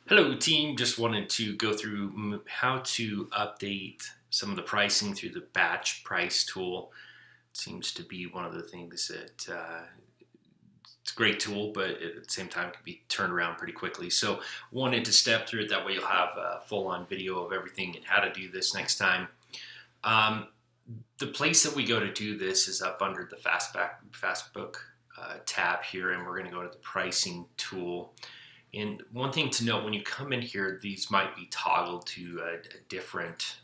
Hello team, just wanted to go through how to update some of the pricing through the batch price tool. It seems to be one of the things that it's a great tool, but at the same time can be turned around pretty quickly. So wanted to step through it, that way you'll have a full-on video of everything and how to do this next time. The place that we go to do this is up under the Fastbook tab here, and we're going to go to the pricing tool. And one thing to note, when you come in here, these might be toggled to a different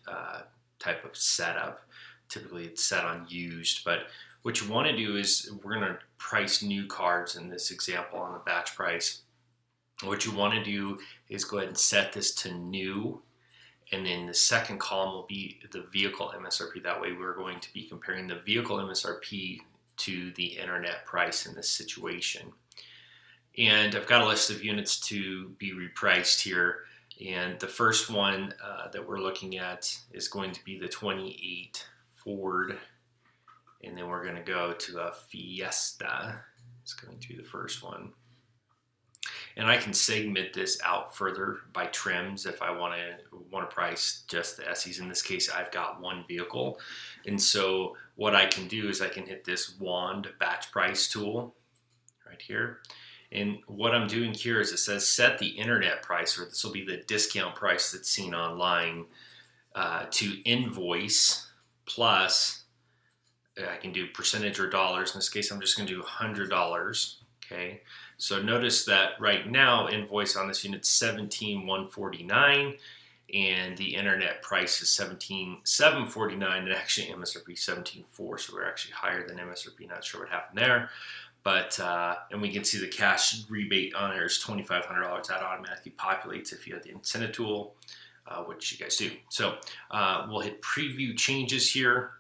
type of setup. Typically it's set on used, but what you want to do is we're going to price new cars in this example on the batch price. What you want to do is go ahead and set this to new, and then the second column will be the vehicle MSRP. That way we're going to be comparing the vehicle MSRP to the internet price in this situation. And I've got a list of units to be repriced here. And the first one that we're looking at is going to be the 28 Ford. And then we're going to go to a Fiesta. It's going to be the first one. And I can segment this out further by trims if I want to price just the SEs. In this case, I've got one vehicle. And so what I can do is I can hit this wand batch price tool right here. And what I'm doing here is it says set the internet price, or this will be the discount price that's seen online, to invoice plus, I can do percentage or dollars. In this case, I'm just going to do $100. Okay. So notice that right now invoice on this unit is $17,149, and the internet price is $17,749, and actually MSRP $17,400. So we're actually higher than MSRP. Not sure what happened there. But, and we can see the cash rebate on there is $2,500. That automatically populates if you have the incentive tool, which you guys do. So we'll hit preview changes here.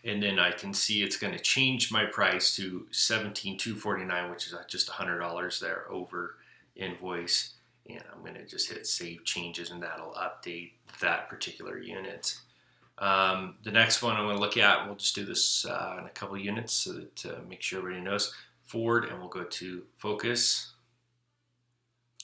And then I can see it's going to change my price to $17,249, which is just $100 there over invoice. And I'm going to just hit save changes, and that'll update that particular unit. The next one I'm going to look at, we'll just do this in a couple of units so that make sure everybody knows, Ford, and we'll go to Focus.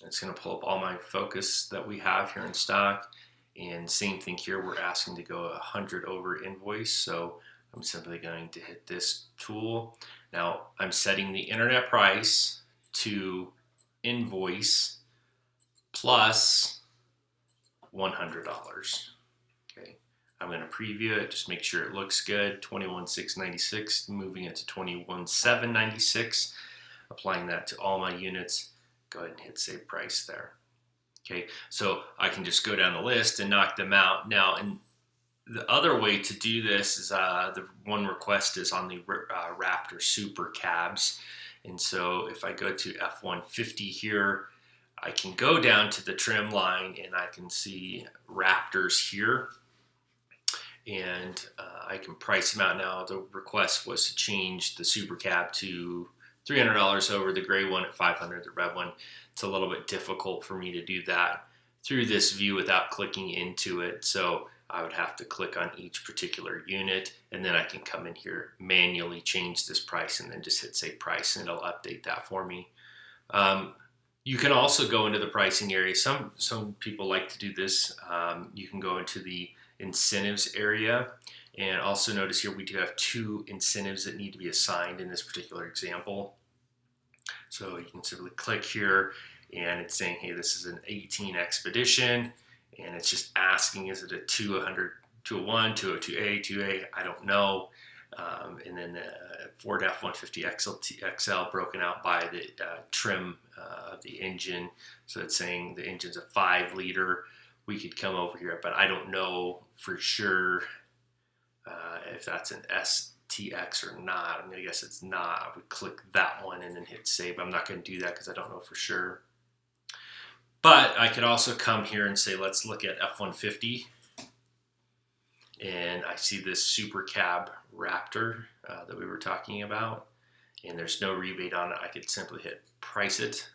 It's going to pull up all my Focus that we have here in stock, and same thing here, we're asking to go 100 over invoice, so I'm simply going to hit this tool. Now I'm setting the internet price to invoice plus $100. Okay. I'm going to preview it, just make sure it looks good. 21,696, moving it to 21,796, applying that to all my units. Go ahead and hit save price there. Okay, so I can just go down the list and knock them out. Now, and the other way to do this is the one request is on the Raptor Super Cabs. And so if I go to F-150 here, I can go down to the trim line and I can see Raptors here. And I can price them out now. The request was to change the Super Cab to $300 over, the gray one at $500, the red one. It's a little bit difficult for me to do that through this view without clicking into it. So I would have to click on each particular unit, and then I can come in here, manually change this price, and then just hit save price, and it'll update that for me. You can also go into the pricing area. Some people like to do this. You can go into the incentives area, and also notice here we do have two incentives that need to be assigned in this particular example. So you can simply click here, and it's saying, hey, this is an 18 Expedition, and it's just asking, is it a 200, 201, 202A, 2A? I don't know. And then the Ford F-150 XL broken out by the trim of the engine. So it's saying the engine's a 5-liter. We could come over here, but I don't know for sure if that's an STX or not. I'm going to guess it's not. I would click that one and then hit save. I'm not going to do that because I don't know for sure. But I could also come here and say, let's look at F-150. And I see this Super Cab Raptor that we were talking about. And there's no rebate on it. I could simply hit price it.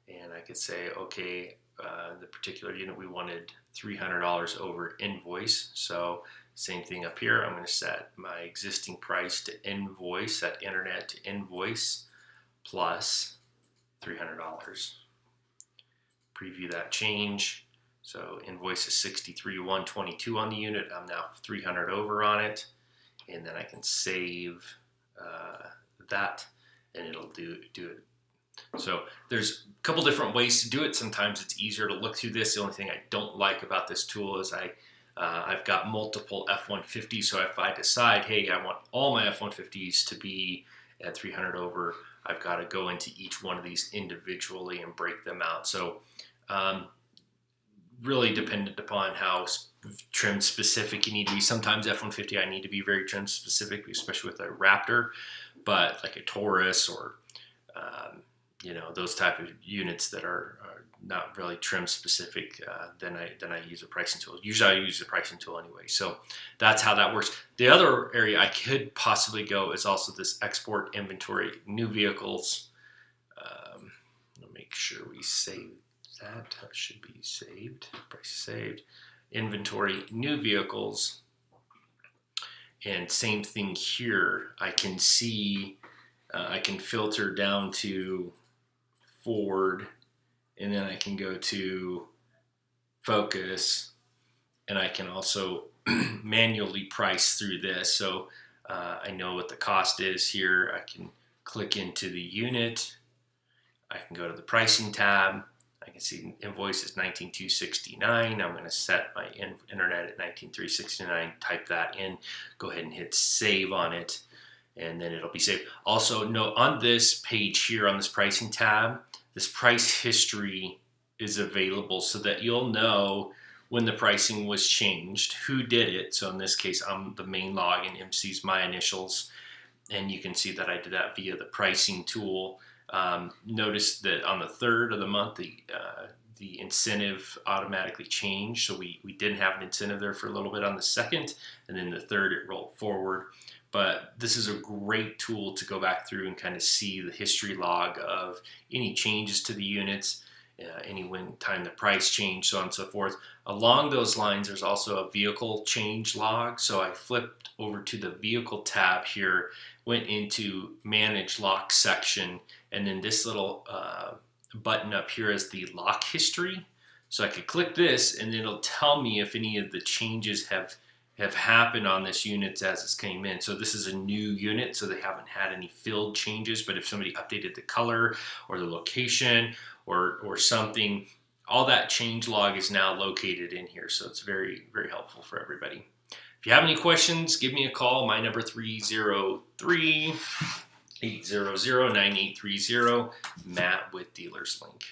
And I could say, okay, the particular unit we wanted $300 over invoice. So same thing up here. I'm going to set my existing price to invoice, set internet to invoice plus $300. preview that change. So invoice is 63,122 on the unit. I'm now 300 over on it, and then I can save that, and it'll do it. So there's a couple different ways to do it. Sometimes it's easier to look through this. The only thing I don't like about this tool is I've got multiple F-150s, so if I decide, hey, I want all my F-150s to be at 300 over, I've got to go into each one of these individually and break them out. So really dependent upon how trim specific you need to be. Sometimes F-150 I need to be very trim specific, especially with a Raptor, but like a Taurus or you know, those type of units that are not really trim specific, then I use a pricing tool. Usually I use a pricing tool anyway. So that's how that works. The other area I could possibly go is also this export inventory, new vehicles. I'll make sure we save that. That should be saved. Price saved. Inventory, new vehicles. And same thing here. I can see, I can filter down to Ford, and then I can go to Focus, and I can also manually price through this. So I know what the cost is here. I can click into the unit. I can go to the pricing tab. I can see invoice is 19,269. I'm going to set my internet at 19,369. Type that in. Go ahead and hit save on it, and then it'll be saved. Also, note on this page here on this pricing tab, this price history is available so that you'll know when the pricing was changed, who did it. So in this case, I'm the main log, and MC's my initials, and you can see that I did that via the pricing tool. Notice that on the 3rd of the month, the incentive automatically changed. So we didn't have an incentive there for a little bit on the 2nd, and then the 3rd it rolled forward. But this is a great tool to go back through and kind of see the history log of any changes to the units, any time the price changed, so on and so forth. Along those lines, there's also a vehicle change log. So I flipped over to the vehicle tab here, went into manage lock section, and then this little button up here is the lock history. So I could click this, and it'll tell me if any of the changes have happened on this unit as it's came in. So this is a new unit, so they haven't had any field changes, but if somebody updated the color or the location or something, all that change log is now located in here. So it's very, very helpful for everybody. If you have any questions, give me a call. My number 303-800-9830, Matt with DealersLink.